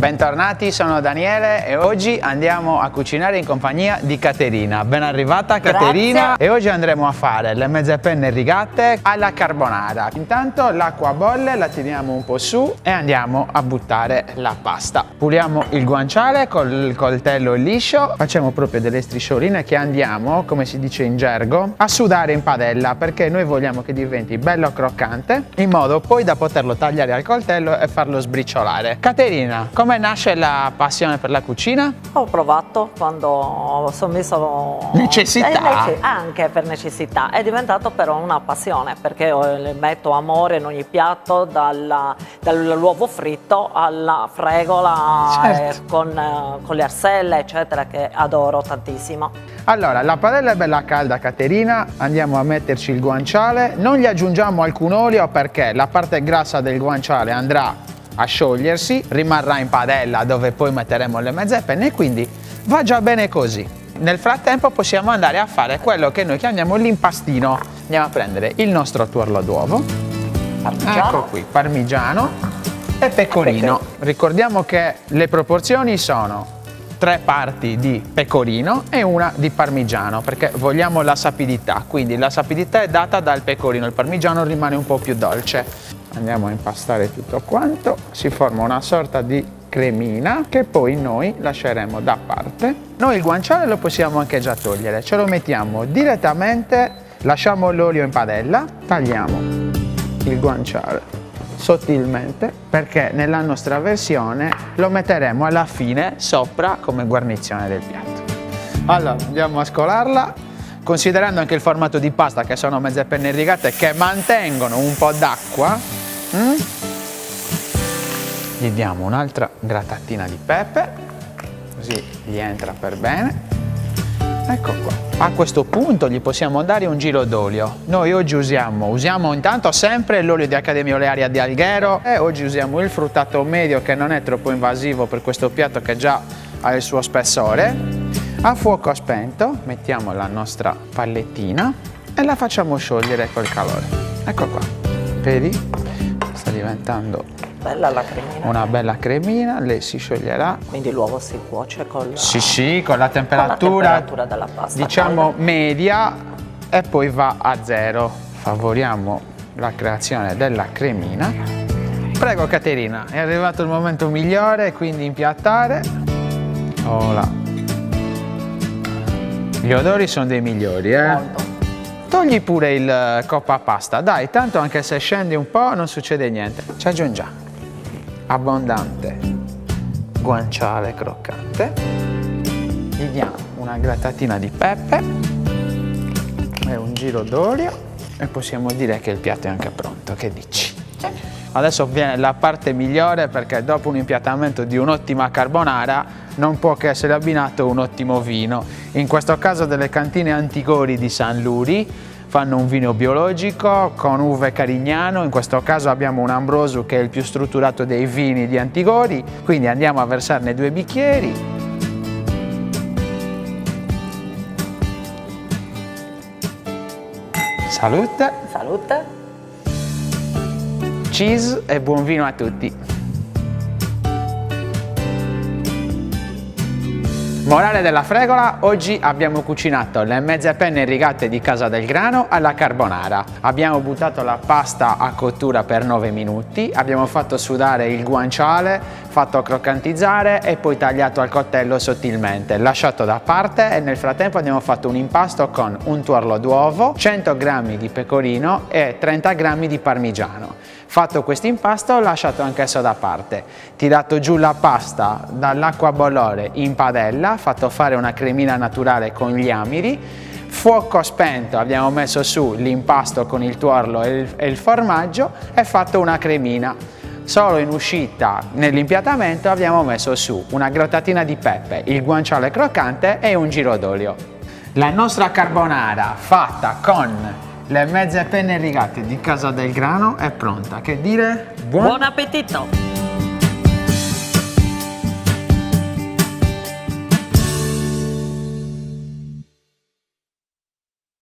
Bentornati, sono Daniele e oggi andiamo a cucinare in compagnia di Caterina. Ben arrivata Caterina. Grazie. E oggi andremo a fare le mezze penne rigate alla carbonara. Intanto l'acqua bolle, la teniamo un po' su e andiamo a buttare la pasta. Puliamo il guanciale col coltello liscio, facciamo proprio delle striscioline che andiamo, come si dice in gergo, a sudare in padella, perché noi vogliamo che diventi bello croccante, in modo poi da poterlo tagliare al coltello e farlo sbriciolare. Caterina, come nasce la passione per la cucina? Ho provato quando sono messo... Necessità? Anche per necessità. È diventato però una passione, perché le metto amore in ogni piatto, dall'uovo fritto alla fregola, Certo. con le arselle, eccetera, che adoro tantissimo. Allora, la padella è bella calda, Caterina, andiamo a metterci il guanciale, non gli aggiungiamo alcun olio perché la parte grassa del guanciale andrà a sciogliersi, rimarrà in padella dove poi metteremo le mezze penne e quindi va già bene così. Nel frattempo possiamo andare a fare quello che noi chiamiamo l'impastino. Andiamo a prendere il nostro tuorlo d'uovo, Parmigiano. ecco qui, parmigiano e pecorino. Ricordiamo che le proporzioni sono 3 parti di pecorino e una di parmigiano, perché vogliamo la sapidità, quindi la sapidità è data dal pecorino, il parmigiano rimane un po' più dolce. Andiamo a impastare tutto quanto, si forma una sorta di cremina che poi noi lasceremo da parte. Noi il guanciale lo possiamo anche già togliere, ce lo mettiamo direttamente, lasciamo l'olio in padella, tagliamo il guanciale sottilmente perché nella nostra versione lo metteremo alla fine sopra come guarnizione del piatto. Allora andiamo a scolarla, considerando anche il formato di pasta che sono mezze penne rigate che mantengono un po' d'acqua, gli diamo un'altra grattatina di pepe, così gli entra per bene. Ecco qua. A questo punto gli possiamo dare un giro d'olio. Noi oggi usiamo intanto sempre l'olio di Accademia Olearia di Alghero e oggi usiamo il fruttato medio che non è troppo invasivo per questo piatto che già ha il suo spessore. A fuoco spento mettiamo la nostra pallettina e la facciamo sciogliere col calore. Ecco qua. Vedi? Sta diventando Bella la cremina. una bella cremina, lei si scioglierà. Quindi l'uovo si cuoce con la, Sì, con la temperatura della pasta diciamo calda. media e poi va a 0. Favoriamo la creazione della cremina. Prego Caterina, è arrivato il momento migliore, quindi impiattare. Voilà. Gli odori sono dei migliori, Molto. Togli pure il coppa pasta, dai, tanto anche se scendi un po' non succede niente. Ci aggiungiamo abbondante guanciale croccante, gli diamo una grattatina di pepe e un giro d'olio e possiamo dire che il piatto è anche pronto, che dici? Adesso viene la parte migliore perché dopo un impiattamento di un'ottima carbonara non può che essere abbinato un ottimo vino. In questo caso delle cantine Antigori di San Luri fanno un vino biologico con uve Carignano, in questo caso abbiamo un Ambroso che è il più strutturato dei vini di Antigori, quindi andiamo a versarne 2 bicchieri. Salute! Salute. Cheese e buon vino a tutti! Morale della fregola, oggi abbiamo cucinato le mezze penne rigate di Casa del Grano alla carbonara. Abbiamo buttato la pasta a cottura per 9 minuti, abbiamo fatto sudare il guanciale, fatto croccantizzare e poi tagliato al coltello sottilmente, lasciato da parte e nel frattempo abbiamo fatto un impasto con un tuorlo d'uovo, 100 g di pecorino e 30 g di parmigiano. Fatto questo impasto, ho lasciato anch'esso da parte, tirato giù la pasta dall'acqua a bollore in padella, fatto fare una cremina naturale con gli amiri, fuoco spento, abbiamo messo su l'impasto con il tuorlo e il formaggio e fatto una cremina. Solo in uscita nell'impiattamento abbiamo messo su una grattatina di pepe, il guanciale croccante e un giro d'olio. La nostra carbonara fatta con le mezze penne rigate di Casa del Grano è pronta. Che dire? Buon appetito!